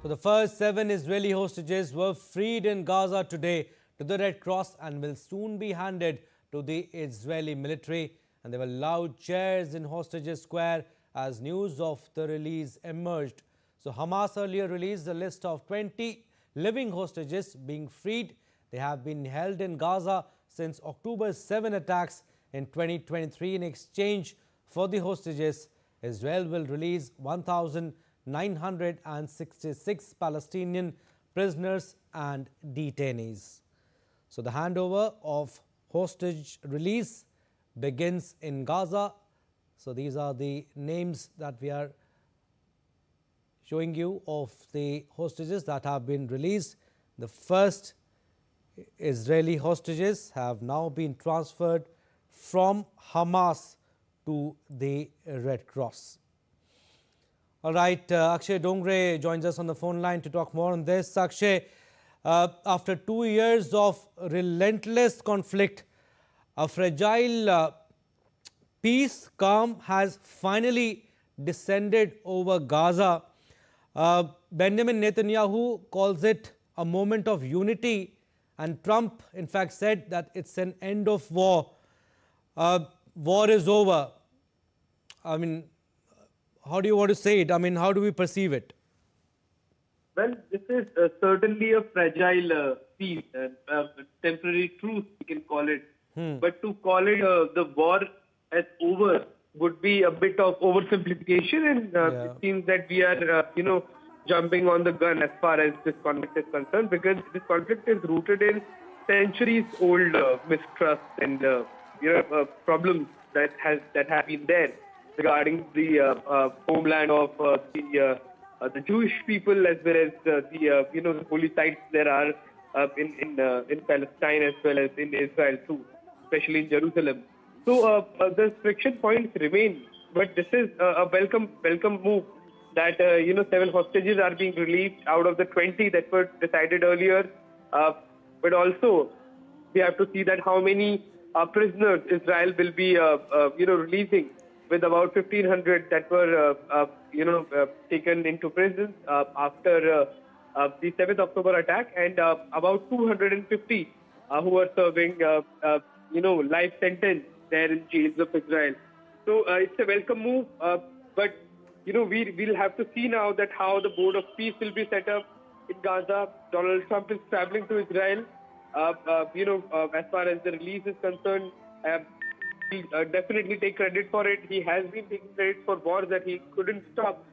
So the first 7 Israeli hostages were freed in Gaza today to the Red Cross and will soon be handed to the Israeli military. And there were loud cheers in Hostages Square as news of the release emerged. So Hamas earlier released a list of 20 living hostages being freed. They have been held in Gaza since October 7 attacks in 2023. In exchange for the hostages, Israel will release 1,966 Palestinian prisoners and detainees. So the handover of hostage release begins in Gaza. So these are the names that we are showing you of the hostages that have been released. The first Israeli hostages have now been transferred from Hamas to the Red Cross. All right, Akshay Dongre joins us on the phone line to talk more on this. Akshay, after 2 years of relentless conflict, a fragile peace calm has finally descended over Gaza. Benjamin Netanyahu calls it a moment of unity, and Trump, in fact, said that it's an end of war. War is over. I mean, how do you want to say it? I mean, how do we perceive it? Well, this is certainly a fragile peace, temporary truce, we can call it. But to call it the war as over would be a bit of oversimplification, and it seems that we are, jumping on the gun as far as this conflict is concerned, because this conflict is rooted in centuries-old mistrust and problems that have been there regarding the homeland of the Jewish people, as well as the holy sites there are in Palestine as well as in Israel too, especially in Jerusalem. So the friction points remain, but this is a welcome move that 7 hostages are being released out of the 20 that were decided earlier. But also we have to see that how many prisoners Israel will be releasing, with about 1,500 that were taken into prison after the 7th October attack, and about 250 who are serving life sentence there in jails of Israel. So it's a welcome move, but we'll have to see now that how the Board of Peace will be set up in Gaza. Donald Trump is traveling to Israel. As far as the release is concerned, he'll definitely take credit for it. He has been taking credit for wars that he couldn't stop,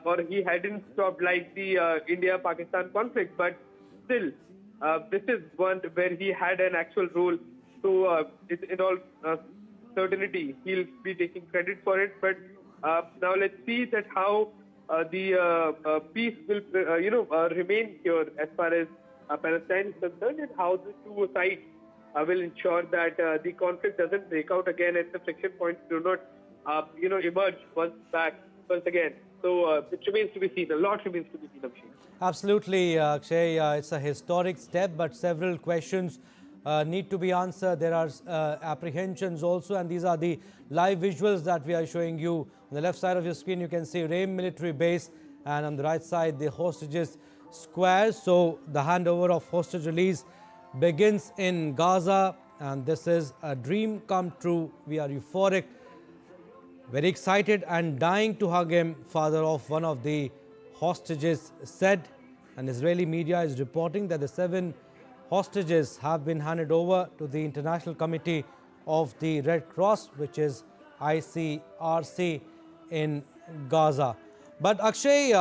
or he hadn't stopped, like the India-Pakistan conflict. But still, this is one where he had an actual role. So in all certainty, he'll be taking credit for it. But now let's see that how the peace will remain here as far as Palestine is concerned, and how the two sides will ensure that the conflict doesn't break out again and the friction points do not emerge once again. So it remains to be seen. A lot remains to be seen, Abhishek. Absolutely, Akshay. It's a historic step, but several questions need to be answered. There are apprehensions also, and these are the live visuals that we are showing you. On the left side of your screen, you can see Reim military base, and on the right side, the hostages square. So the handover of hostage release begins in Gaza, and this is a dream come true. We are euphoric, very excited, and dying to hug him, father of one of the hostages said. And Israeli media is reporting that the 7 hostages have been handed over to the International Committee of the Red Cross, which is ICRC in Gaza. But Akshay,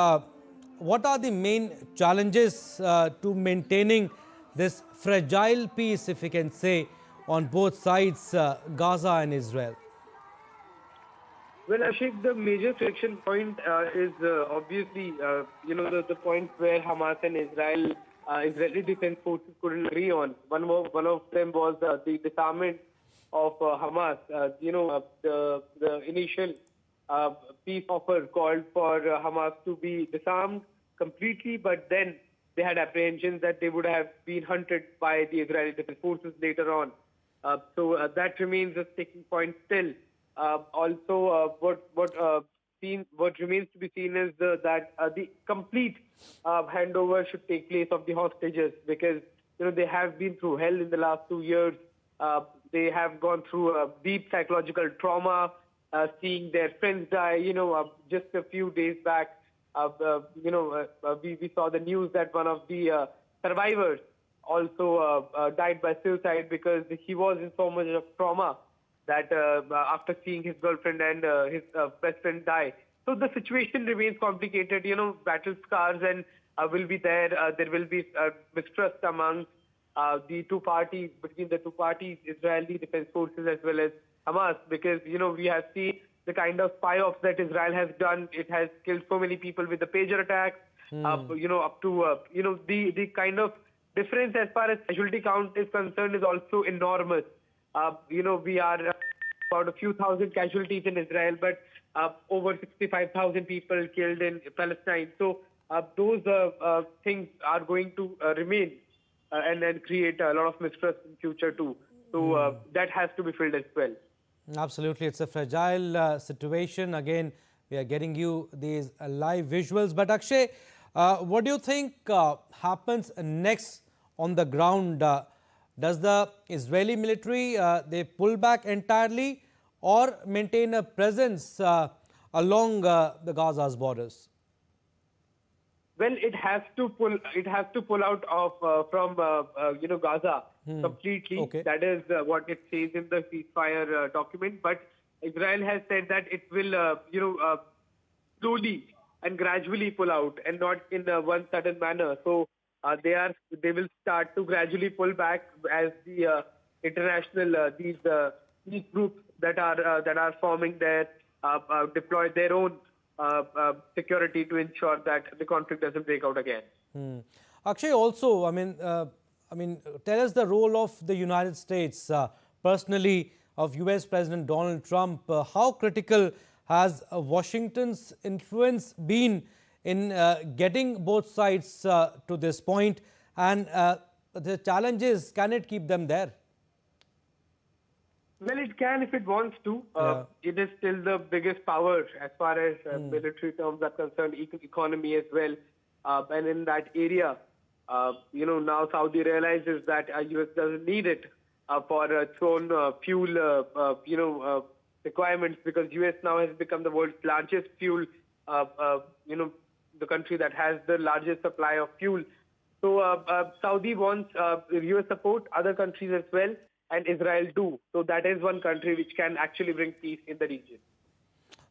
what are the main challenges to maintaining this fragile peace, if we can say, on both sides, Gaza and Israel? Well, Ashik, the major friction point is obviously, the point where Hamas and Israeli defense forces couldn't agree on. One of them was the disarmament of Hamas. The initial peace offer called for Hamas to be disarmed completely, but then they had apprehensions that they would have been hunted by the Israeli defense forces later on. So that remains a sticking point still. Also, what what remains to be seen is that the complete handover should take place of the hostages, because they have been through hell in the last 2 years. They have gone through a deep psychological trauma, seeing their friends die. Just a few days back, we saw the news that one of the survivors also died by suicide because he was in so much of trauma that after seeing his girlfriend and his best friend die. So the situation remains complicated. Battle scars and will be there. There will be mistrust among the two parties, between the two parties, Israeli Defense Forces as well as Hamas, because, we have seen the kind of spy-offs that Israel has done. It has killed so many people with the pager attacks, up to, the kind of difference as far as casualty count is concerned is also enormous. We are about a few thousand casualties in Israel, but over 65,000 people killed in Palestine. So those things are going to remain and then create a lot of mistrust in future too. So that has to be filled as well. Absolutely. It's a fragile situation. Again, we are getting you these live visuals. But Akshay, what do you think happens next on the ground? Does the Israeli military, they pull back entirely or maintain a presence along the Gaza's borders? Well, it has to pull out of from Gaza completely. Okay. That is what it says in the ceasefire document. But Israel has said that it will slowly and gradually pull out, and not in one sudden manner. So they will start to gradually pull back as the international these groups that are forming there deploy their own security to ensure that the conflict doesn't break out again. Akshay, also, I mean, tell us the role of the United States, personally, of U.S. President Donald Trump. How critical has Washington's influence been in getting both sides to this point? And the challenges, can it keep them there? Well, it can if it wants to. It is still the biggest power as far as military terms are concerned, economy as well. And in that area, now Saudi realizes that U.S. doesn't need it for its own fuel, requirements, because U.S. now has become the world's largest fuel, the country that has the largest supply of fuel. So Saudi wants U.S. support, other countries as well, and Israel too. So that is one country which can actually bring peace in the region.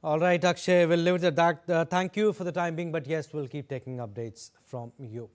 All right, Akshay, we'll leave it at that. Thank you for the time being, but yes, we'll keep taking updates from you.